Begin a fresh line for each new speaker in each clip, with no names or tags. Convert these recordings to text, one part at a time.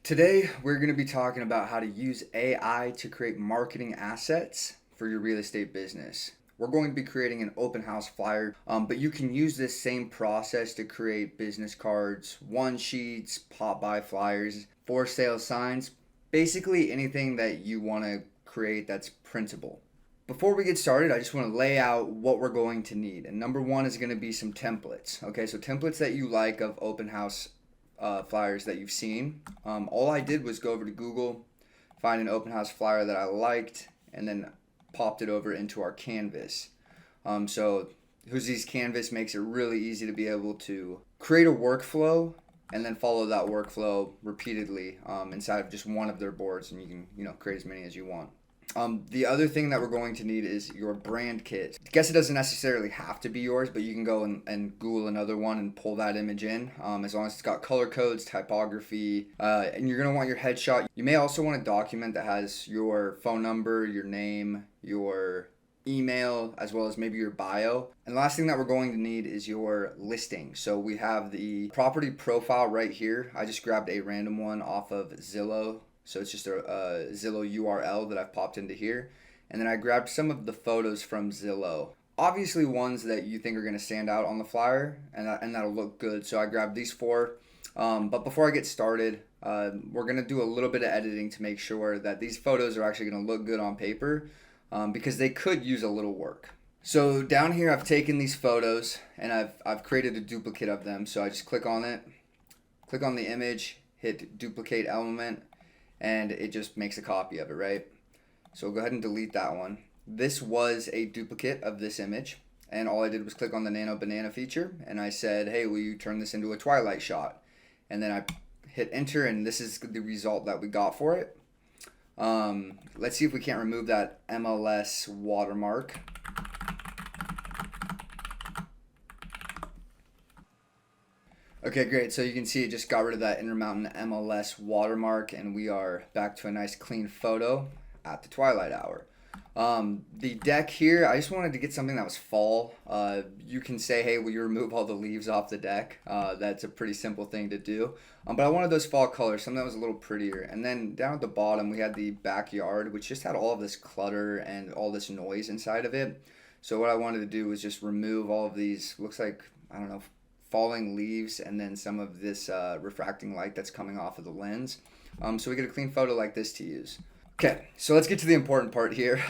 Today, we're going to be talking about how to use AI to create marketing assets for your real estate business. We're going to be creating an open house flyer, but you can use this same process to create business cards, one sheets, pop by flyers, for sale signs, basically anything that you want to create that's printable. Before we get started, I just want to lay out what we're going to need. And number one is going to be some templates. Okay, so templates that you like of open house flyers that you've seen. All I did was go over to Google, find an open house flyer that I liked, and then popped it over into our canvas. So Huzi's Canvas makes it really easy to be able to create a workflow and then follow that workflow repeatedly inside of just one of their boards, and you can create as many as you want. The other thing that we're going to need is your brand kit. I guess it doesn't necessarily have to be yours, but you can go and Google another one and pull that image in, as long as it's got color codes, typography, and you're going to want your headshot. You may also want a document that has your phone number, your name, your email, as well as maybe your bio. And the last thing that we're going to need is your listing. So we have the property profile right here. I just grabbed a random one off of Zillow. So it's just a Zillow URL that I've popped into here. And then I grabbed some of the photos from Zillow. Obviously ones that you think are going to stand out on the flyer and that'll look good. So I grabbed these four. But before I get started, we're going to do a little bit of editing to make sure that these photos are actually going to look good on paper, because they could use a little work. So down here I've taken these photos and I've created a duplicate of them. So I just click on it, click on the image, hit duplicate element, and it just makes a copy of it, right? So we'll go ahead and delete that one. This was a duplicate of this image, and all I did was click on the nano banana feature, and I said, hey, will you turn this into a twilight shot? And then I hit enter, and this is the result that we got for it. Let's see if we can't remove that MLS watermark. Okay, great. So you can see it just got rid of that Intermountain MLS watermark, and we are back to a nice clean photo at the twilight hour. The deck here, I just wanted to get something that was fall. You can say, hey, will you remove all the leaves off the deck? That's a pretty simple thing to do. But I wanted those fall colors, something that was a little prettier. And then down at the bottom, we had the backyard, which just had all of this clutter and all this noise inside of it. So what I wanted to do was just remove all of these, looks like, I don't know, falling leaves, and then some of this refracting light that's coming off of the lens. So we get a clean photo like this to use. Okay, so let's get to the important part here.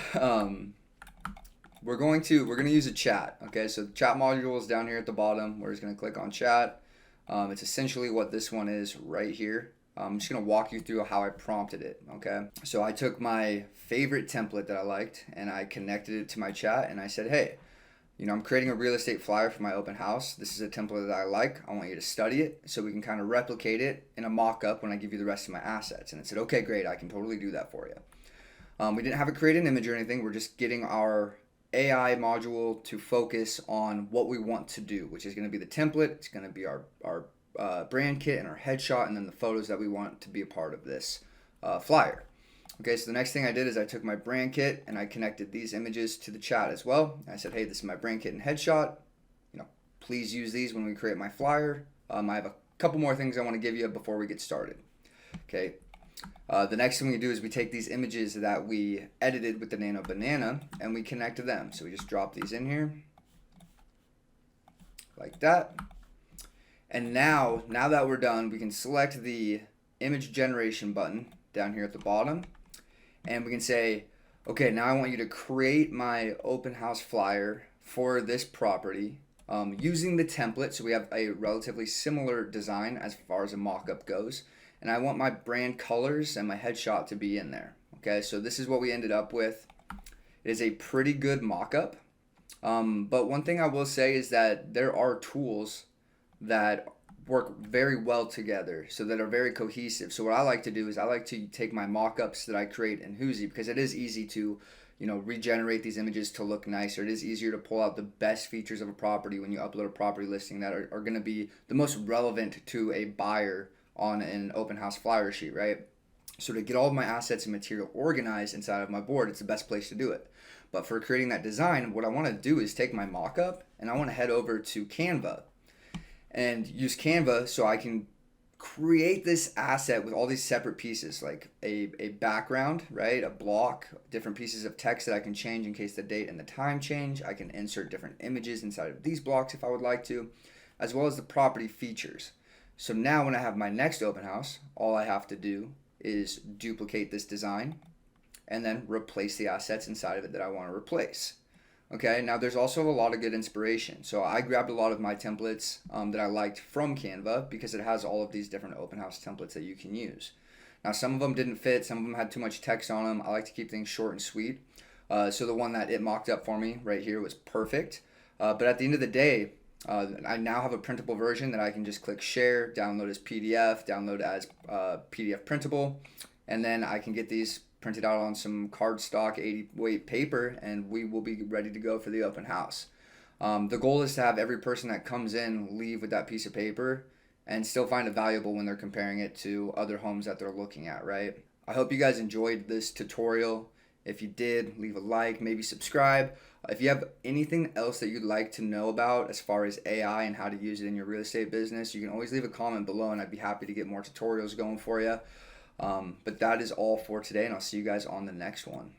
We're going to use a chat. Okay, so the chat module is down here at the bottom. We're just going to click on chat. It's essentially what this one is right here. I'm just going to walk you through how I prompted it. Okay, so I took my favorite template that I liked and I connected it to my chat, and I said, hey, I'm creating a real estate flyer for my open house. This is a template that I like. I want you to study it so we can kind of replicate it in a mock-up when I give you the rest of my assets. And it said, okay, great, I can totally do that for you. We didn't have it create an image or anything. We're just getting our AI module to focus on what we want to do, which is going to be the template. It's going to be our brand kit and our headshot, and then the photos that we want to be a part of this flyer. Okay, so the next thing I did is I took my brand kit and I connected these images to the chat as well. I said, hey, this is my brand kit and headshot. Please use these when we create my flyer. I have a couple more things I want to give you before we get started. Okay, the next thing we do is we take these images that we edited with the nano banana and we connect to them. So we just drop these in here like that. And now that we're done, we can select the image generation button down here at the bottom. And we can say, okay, now I want you to create my open house flyer for this property using the template. So we have a relatively similar design as far as a mock-up goes. And I want my brand colors and my headshot to be in there. Okay, so this is what we ended up with. It is a pretty good mock-up. But one thing I will say is that there are tools that work very well together, so that are very cohesive. So what I like to do is I like to take my mock-ups that I create in Huzi, because it is easy to regenerate these images to look nicer. It is easier to pull out the best features of a property when you upload a property listing that are going to be the most relevant to a buyer on an open house flyer sheet, right? So to get all of my assets and material organized inside of my board, it's the best place to do it. But for creating that design, what I want to do is take my mock-up and I want to head over to Canva and use Canva so I can create this asset with all these separate pieces, like a background, right? A block, different pieces of text that I can change in case the date and the time change. I can insert different images inside of these blocks if I would like to, as well as the property features. So now when I have my next open house, all I have to do is duplicate this design and then replace the assets inside of it that I want to replace. Okay, now there's also a lot of good inspiration. So I grabbed a lot of my templates that I liked from Canva because it has all of these different open house templates that you can use. Now some of them didn't fit, some of them had too much text on them. I like to keep things short and sweet. So the one that it mocked up for me right here was perfect. But at the end of the day, I now have a printable version that I can just click share, download as PDF, download as PDF printable, and then I can get these printed out on some cardstock 80 weight paper, and we will be ready to go for the open house. The goal is to have every person that comes in leave with that piece of paper and still find it valuable when they're comparing it to other homes that they're looking at, right? I hope you guys enjoyed this tutorial. If you did, leave a like, maybe subscribe. If you have anything else that you'd like to know about as far as AI and how to use it in your real estate business, you can always leave a comment below and I'd be happy to get more tutorials going for you. But that is all for today, and I'll see you guys on the next one.